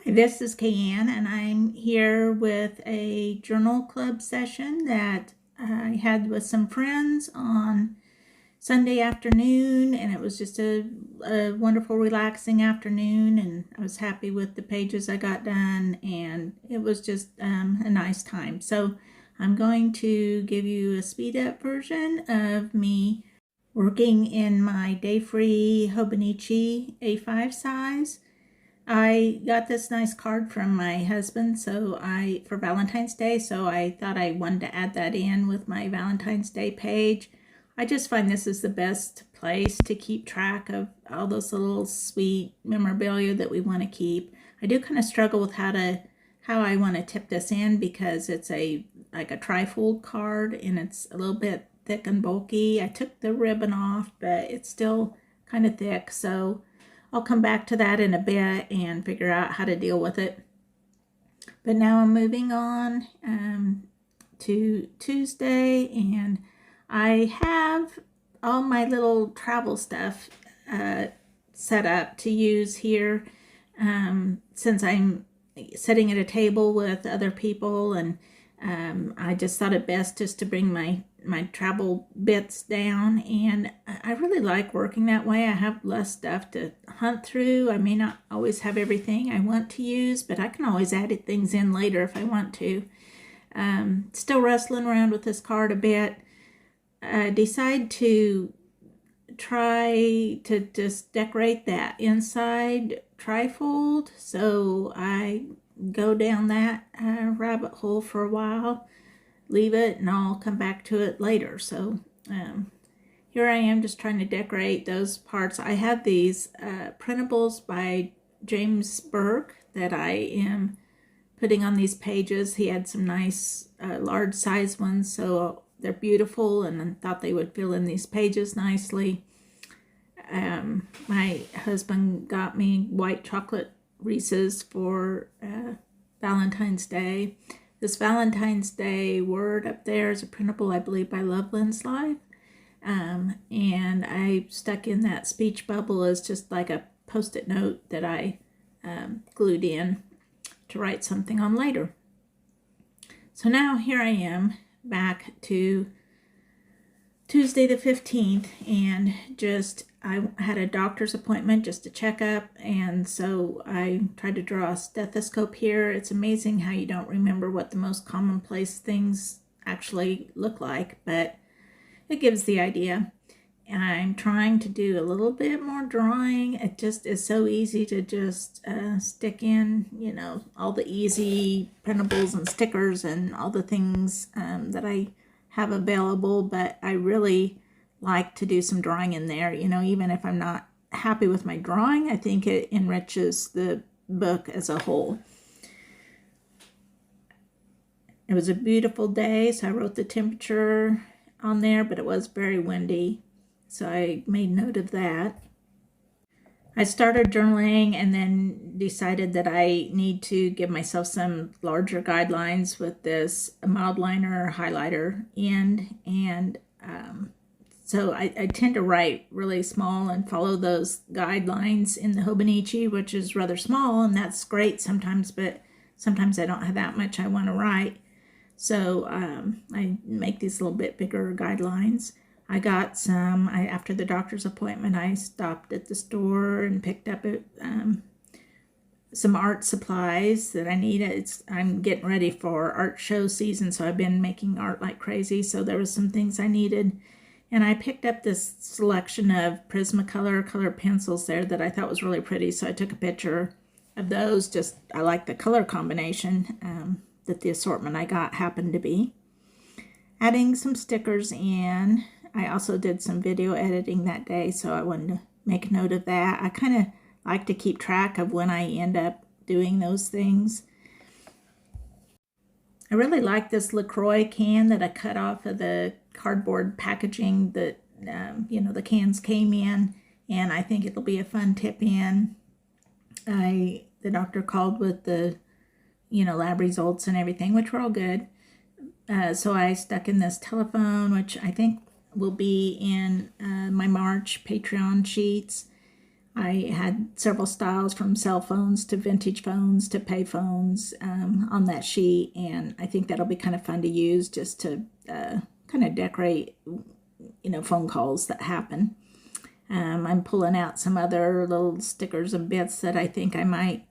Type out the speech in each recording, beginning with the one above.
This is Kayanne, and I'm here with a journal club session that I had with some friends on Sunday afternoon, and it was just a wonderful, relaxing afternoon, and I was happy with the pages I got done, and it was just a nice time. So I'm going to give you a speed-up version of me working in my day-free Hobonichi A5 size. I got this nice card from my husband for Valentine's Day, so I thought I wanted to add that in with my Valentine's Day page. I just find this is the best place to keep track of all those little sweet memorabilia that we want to keep. I do kind of struggle with how I want to tip this in because it's like a trifold card and it's a little bit thick and bulky. I took the ribbon off, but it's still kind of thick, so I'll come back to that in a bit and figure out how to deal with it. But now I'm moving on to Tuesday, and I have all my little travel stuff set up to use here since I'm sitting at a table with other people, and I just thought it best just to bring my travel bits down, and I really like working that way. I have less stuff to hunt through. I may not always have everything I want to use, but I can always add things in later if I want to. Still wrestling around with this card a bit. I decide to try to just decorate that inside trifold, so I go down that rabbit hole for a while, leave it, and I'll come back to it later. So here I am just trying to decorate those parts. I have these printables by James Burke that I am putting on these pages. He had some nice large size ones, so they're beautiful, and I thought they would fill in these pages nicely. My husband got me white chocolate Reese's for Valentine's Day. This Valentine's Day word up there is a printable, I believe, by Loveland's Life. And I stuck in that speech bubble as just like a post-it note that I glued in to write something on later. So now here I am back to Tuesday the 15th, and I had a doctor's appointment, just a checkup, and so I tried to draw a stethoscope here. It's amazing how you don't remember what the most commonplace things actually look like, but it gives the idea. And I'm trying to do a little bit more drawing. It just is so easy to just stick in, all the easy printables and stickers and all the things that I have available, but I really like to do some drawing in there. Even if I'm not happy with my drawing, I think it enriches the book as a whole. It was a beautiful day, so I wrote the temperature on there, but it was very windy, so I made note of that. I started journaling and then decided that I need to give myself some larger guidelines with this mild liner highlighter in, and so I tend to write really small and follow those guidelines in the Hobonichi, which is rather small, and that's great sometimes, but sometimes I don't have that much I want to write. So I make these a little bit bigger guidelines. I got some, after the doctor's appointment, I stopped at the store and picked up some art supplies that I needed. I'm getting ready for art show season, so I've been making art like crazy, so there was some things I needed. And I picked up this selection of Prismacolor color pencils there that I thought was really pretty, so I took a picture of those. I like the color combination that the assortment I got happened to be. Adding some stickers in. I also did some video editing that day, so I wanted to make note of that. I kind of like to keep track of when I end up doing those things. I really like this LaCroix can that I cut off of the cardboard packaging that, the cans came in, and I think it'll be a fun tip in. The doctor called with the, lab results and everything, which were all good. So I stuck in this telephone, which I think will be in my March Patreon sheets. I had several styles from cell phones to vintage phones to pay phones on that sheet, and I think that'll be kind of fun to use just to kind of decorate, phone calls that happen. I'm pulling out some other little stickers and bits that I think I might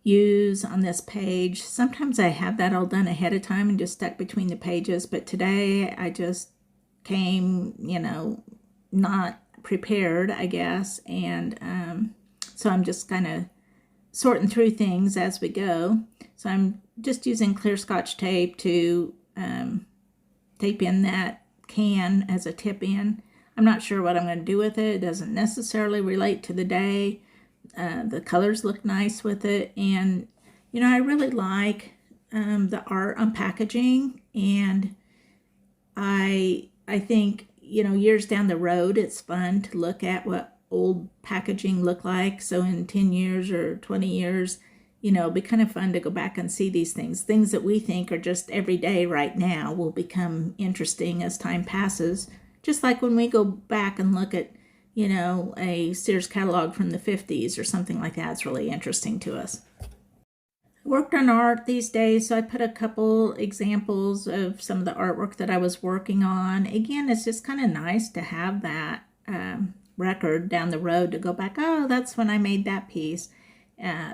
use on this page. Sometimes I have that all done ahead of time and just stuck between the pages, but today I just came, not prepared, I guess, and so I'm just kind of sorting through things as we go. So I'm just using clear Scotch tape to tape in that can as a tip in. I'm not sure what I'm going to do with it. It doesn't necessarily relate to the day. The colors look nice with it, and I really like the art on packaging, and I think years down the road it's fun to look at what old packaging looked like. So in 10 years or 20 years, it'll be kind of fun to go back and see these things that we think are just everyday right now will become interesting as time passes. Just like when we go back and look at a Sears catalog from the 50s or something like that. It's really interesting to us. I worked on art these days, so I put a couple examples of some of the artwork that I was working on. Again, it's just kind of nice to have that record down the road to go back, oh, that's when I made that piece.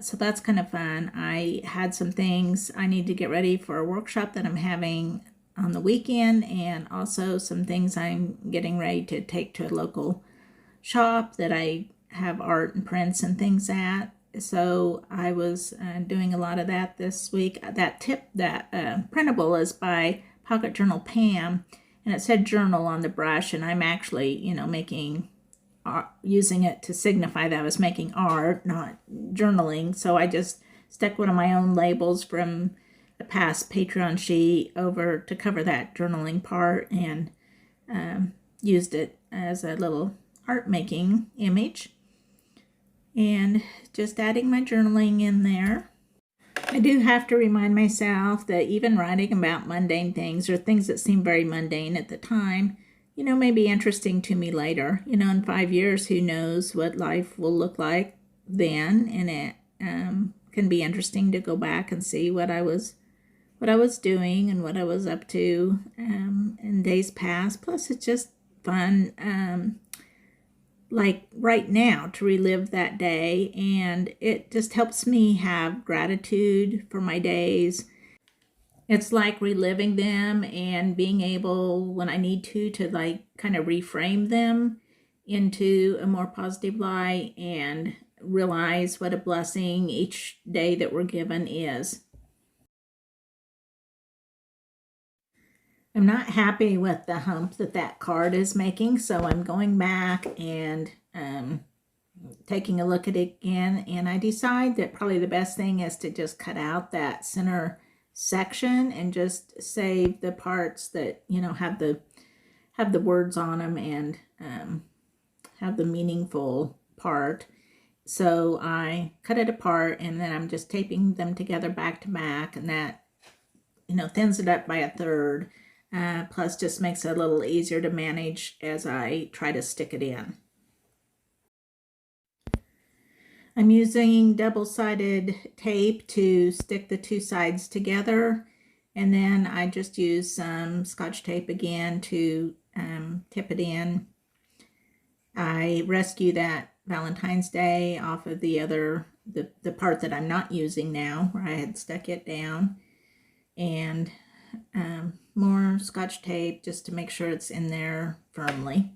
So that's kind of fun. I had some things I need to get ready for a workshop that I'm having on the weekend, and also some things I'm getting ready to take to a local shop that I have art and prints and things at. So I was doing a lot of that this week. That printable is by Pocket Journal Pam, and it said journal on the brush, and I'm actually making using it to signify that I was making art, not journaling. So I just stuck one of my own labels from the past Patreon sheet over to cover that journaling part, and used it as a little art making image, and just adding my journaling in there. I do have to remind myself that even writing about mundane things or things that seem very mundane at the time, may be interesting to me later. In 5 years, who knows what life will look like then, and it can be interesting to go back and see what I was doing and what I was up to in days past. Plus, it's just fun, like right now, to relive that day, and it just helps me have gratitude for my days. It's like reliving them and being able, when I need to like kind of reframe them into a more positive light and realize what a blessing each day that we're given is. I'm not happy with the hump that card is making, so I'm going back and taking a look at it again, and I decide that probably the best thing is to just cut out that center section and just save the parts that have the words on them and have the meaningful part. So I cut it apart, and then I'm just taping them together back to back, and that thins it up by a third. Plus just makes it a little easier to manage as I try to stick it in. I'm using double-sided tape to stick the two sides together, and then I just use some Scotch tape again to tip it in. I rescue that Valentine's Day off of the part that I'm not using now, where I had stuck it down, and more Scotch tape just to make sure it's in there firmly.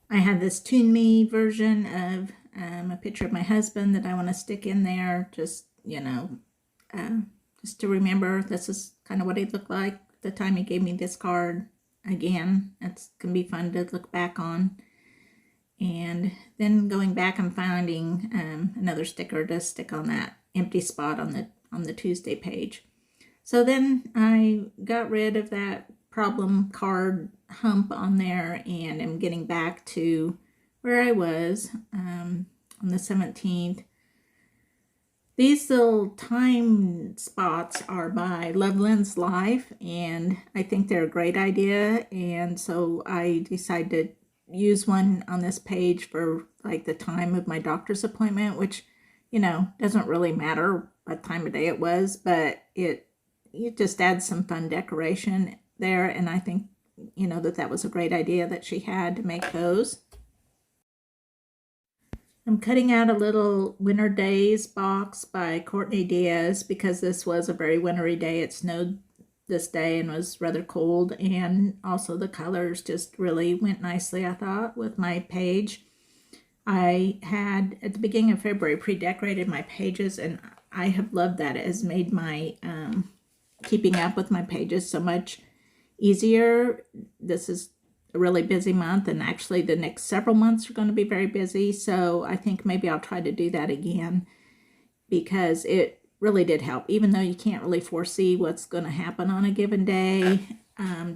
I have this Tune Me version of a picture of my husband that I want to stick in there, just just to remember this is kind of what he looked like the time he gave me this card. Again, it can be fun to look back on. And then going back and finding another sticker to stick on that empty spot on the Tuesday page. So then I got rid of that problem card hump on there, and am getting back to where I was on the 17th. These little time spots are by Loveland's Life, and I think they're a great idea, and so I decided to use one on this page for like the time of my doctor's appointment, which, you know, doesn't really matter what time of day it was, but it just adds some fun decoration there. And I think, you know, that was a great idea that she had to make those. I'm cutting out a little Winter Days box by Courtney Diaz because this was a very wintry day. It snowed this day and was rather cold, and also the colors just really went nicely, I thought, with my page. I had, at the beginning of February, pre-decorated my pages, and I have loved that. It has made my keeping up with my pages so much easier. This is a really busy month, and actually the next several months are going to be very busy, so I think maybe I'll try to do that again because it really did help, even though you can't really foresee what's going to happen on a given day.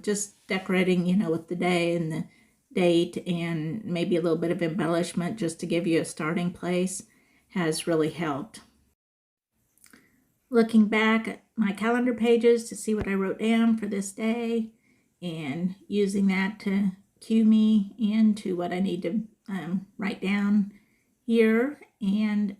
Just decorating, you know, with the day and the date and maybe a little bit of embellishment just to give you a starting place has really helped. Looking back at my calendar pages to see what I wrote down for this day and using that to cue me into what I need to write down here. And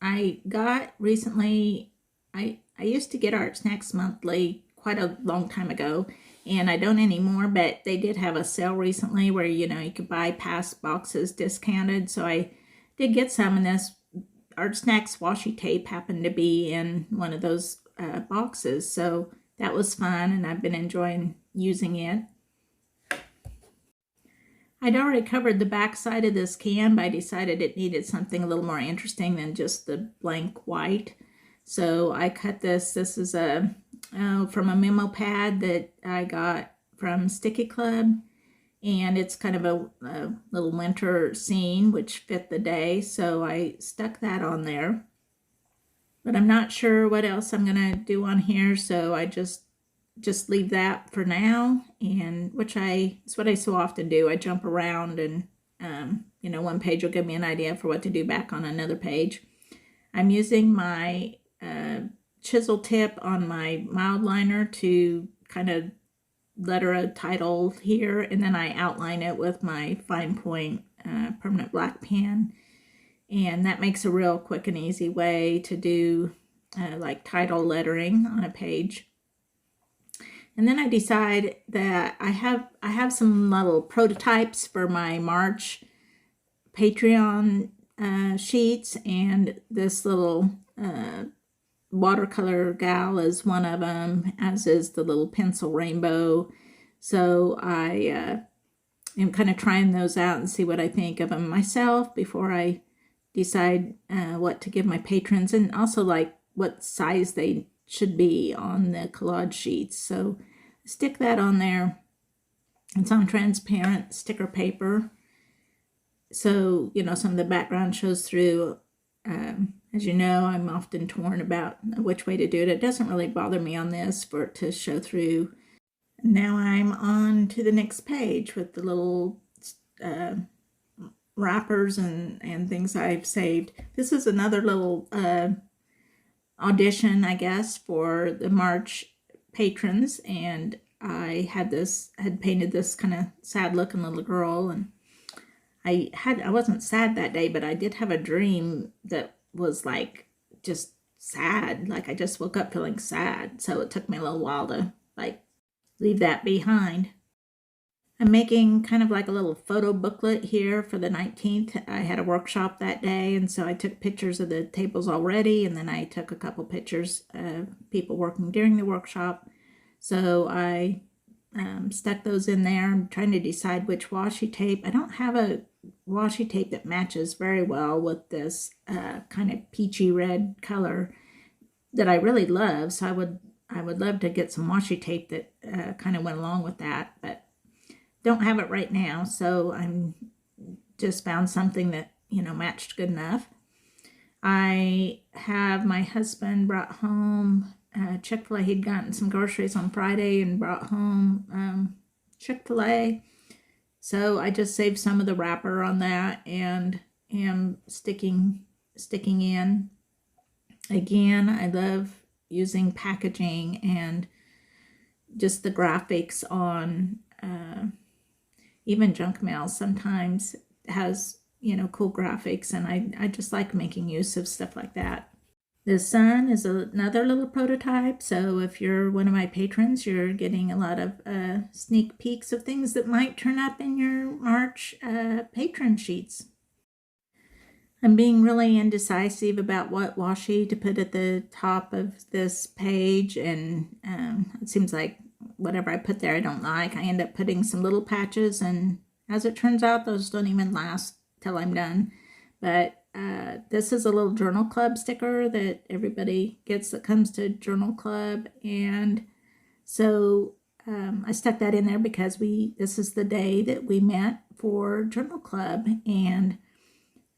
I got recently, I used to get Art Snacks Monthly quite a long time ago, and I don't anymore, but they did have a sale recently where, you know, you could buy past boxes discounted. So I did get some, and this Art Snacks washi tape happened to be in one of those boxes. So that was fun, and I've been enjoying using it. I'd already covered the back side of this can, but I decided it needed something a little more interesting than just the blank white. So I cut this. This is from a memo pad that I got from Sticky Club, and it's kind of a little winter scene which fit the day, so I stuck that on there. But I'm not sure what else I'm gonna do on here, so I just leave that for now, and it's what I so often do. I jump around, and you know, one page will give me an idea for what to do back on another page. I'm using my chisel tip on my mild liner to kind of letter a title here, and then I outline it with my fine point permanent black pen, and that makes a real quick and easy way to do like title lettering on a page. And then I decide that I have some little prototypes for my March Patreon sheets, and this little watercolor gal is one of them, as is the little pencil rainbow. So I am kind of trying those out and see what I think of them myself before I decide what to give my patrons, and also like what size they should be on the collage sheets. So stick that on there. It's on transparent sticker paper, so you know some of the background shows through. As you know, I'm often torn about which way to do it. It doesn't really bother me on this for it to show through. Now I'm on to the next page with the little wrappers and things I've saved. This is another little audition, I guess, for the March patrons, and I had painted this kind of sad looking little girl, and I wasn't sad that day, but I did have a dream that was like just sad. Like I just woke up feeling sad, so it took me a little while to like leave that behind. I'm making kind of like a little photo booklet here for the 19th. I had a workshop that day, and so I took pictures of the tables already, and then I took a couple pictures of people working during the workshop. So I stuck those in there. I'm trying to decide which washi tape. I don't have a washi tape that matches very well with this kind of peachy red color that I really love. So I would love to get some washi tape that kind of went along with that, but don't have it right now, so I'm just found something that, you know, matched good enough. I have my husband brought home Chick-fil-A. He'd gotten some groceries on Friday and brought home Chick-fil-A. So I just saved some of the wrapper on that and am sticking in. Again, I love using packaging and just the graphics on even junk mail sometimes has, cool graphics, and I just like making use of stuff like that. The sun is another little prototype, so if you're one of my patrons, you're getting a lot of sneak peeks of things that might turn up in your March patron sheets. I'm being really indecisive about what washi to put at the top of this page, and it seems like whatever I put there I don't like. I end up putting some little patches, and as it turns out, those don't even last till I'm done. But this is a little journal club sticker that everybody gets that comes to journal club, and so I stuck that in there because this is the day that we met for journal club, and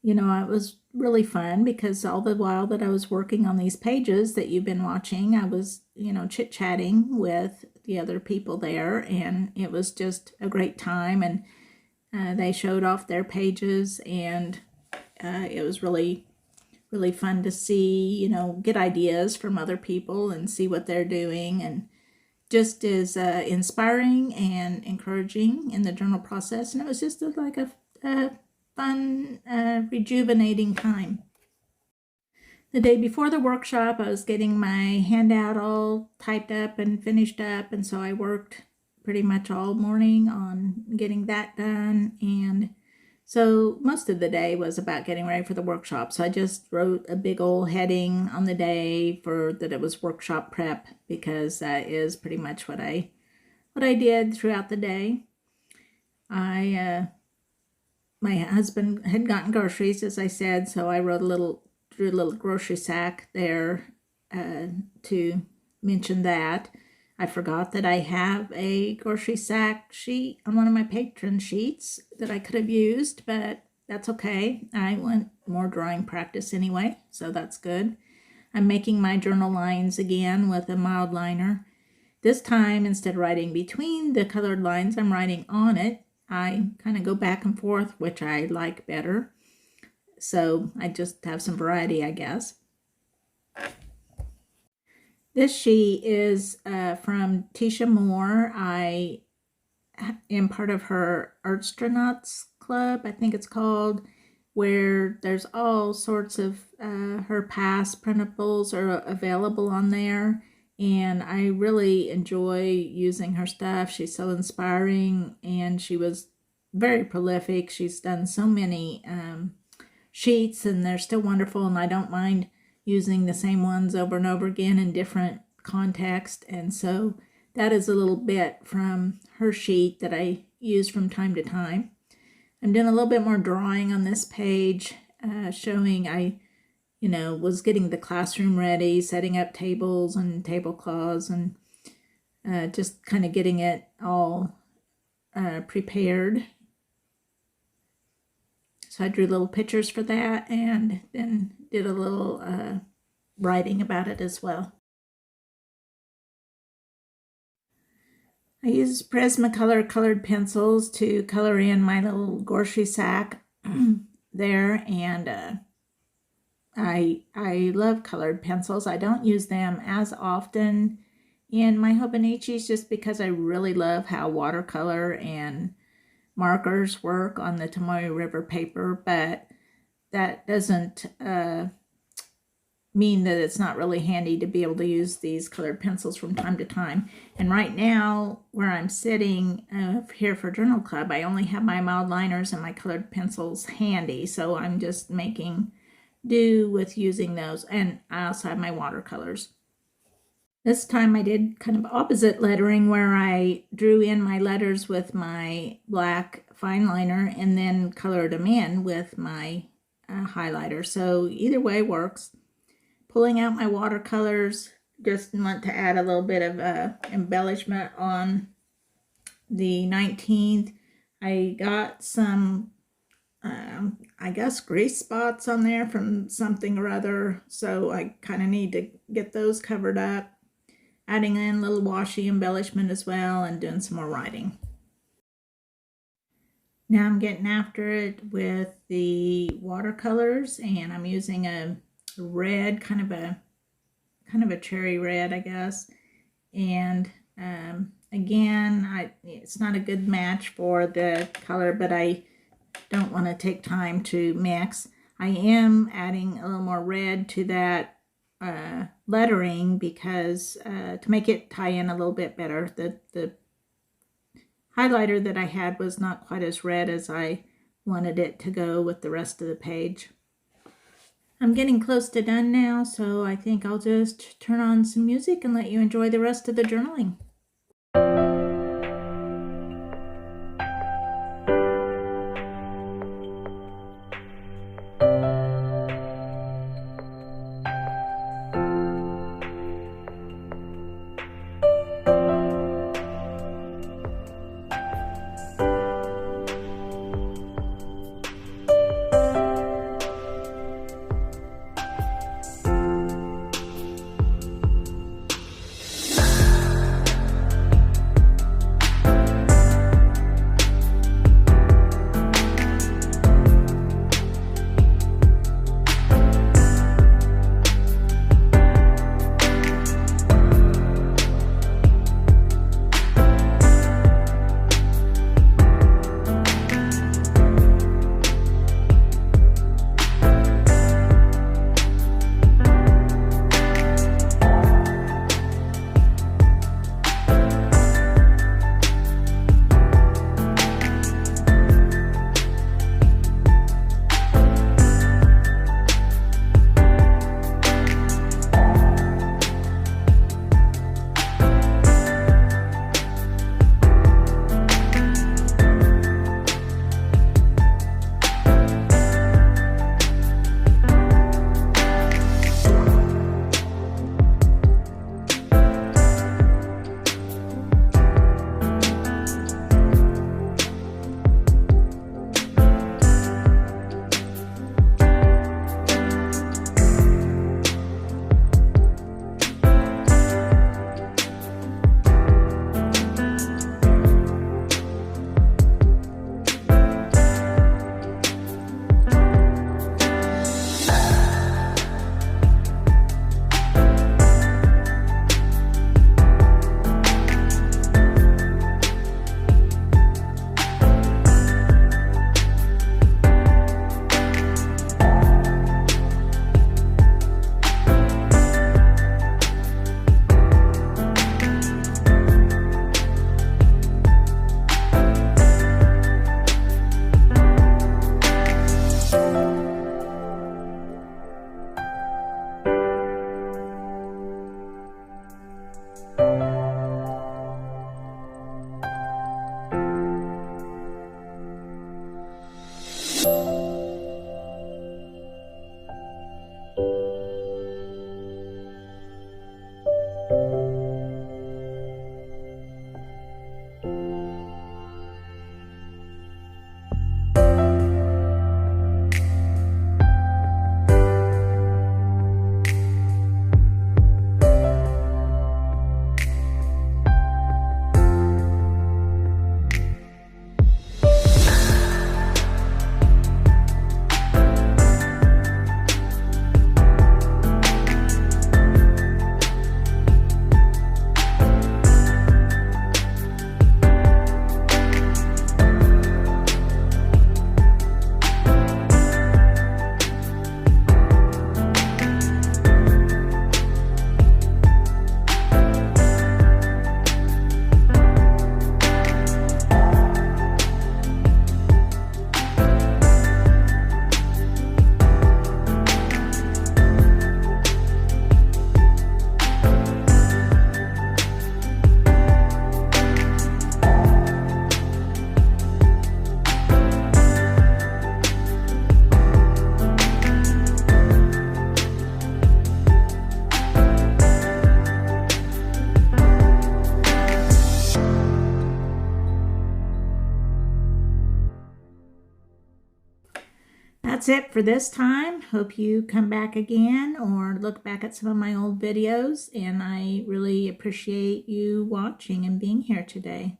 it was really fun because all the while that I was working on these pages that you've been watching, I was, chit-chatting with the other people there, and it was just a great time, and they showed off their pages, and it was really, really fun to see, get ideas from other people and see what they're doing, and just as inspiring and encouraging in the journal process, and it was just like a fun, rejuvenating time. The day before the workshop, I was getting my handout all typed up and finished up, and so I worked pretty much all morning on getting that done, and so most of the day was about getting ready for the workshop. So I just wrote a big old heading on the day for that it was workshop prep, because that is pretty much what I did throughout the day. My husband had gotten groceries, as I said, so I drew a little grocery sack there to mention that. I forgot that I have a grocery sack sheet on one of my patron sheets that I could have used, but that's okay. I want more drawing practice anyway, so that's good. I'm making my journal lines again with a mild liner. This time, instead of writing between the colored lines, I'm writing on it. I kind of go back and forth, which I like better. So I just have some variety, I guess. This sheet is from Tisha Moore. I am part of her Artstronauts Club, I think it's called, where there's all sorts of her past printables are available on there. And I really enjoy using her stuff. She's so inspiring, and she was very prolific. She's done so many sheets, and they're still wonderful, and I don't mind using the same ones over and over again in different context. And so that is a little bit from her sheet that I use from time to time. I'm doing a little bit more drawing on this page, showing I was getting the classroom ready, setting up tables and tablecloths, and just kind of getting it all prepared. So I drew little pictures for that, and then did a little writing about it as well. I used Prismacolor colored pencils to color in my little grocery sack there, and I love colored pencils. I don't use them as often in my Hobonichis just because I really love how watercolor and markers work on the Tomoe River paper, but that doesn't mean that it's not really handy to be able to use these colored pencils from time to time. And right now, where I'm sitting here for Journal Club, I only have my mild liners and my colored pencils handy, so I'm just making do with using those, and I also have my watercolors. This time I did kind of opposite lettering, where I drew in my letters with my black fine liner and then colored them in with my highlighter. So either way works. Pulling out my watercolors, just want to add a little bit of embellishment on the 19th. I got some I guess grease spots on there from something or other, so I kind of need to get those covered up. Adding in a little washi embellishment as well, and doing some more writing. Now I'm getting after it with the watercolors, and I'm using a red, kind of a cherry red, I guess, and Again, it's not a good match for the color, but I don't want to take time to mix. I am adding a little more red to that lettering because to make it tie in a little bit better. The highlighter that I had was not quite as red as I wanted it to go with the rest of the page. I'm getting close to done now, so I think I'll just turn on some music and let you enjoy the rest of the journaling. That's it for this time. Hope you come back again or look back at some of my old videos, and I really appreciate you watching and being here today.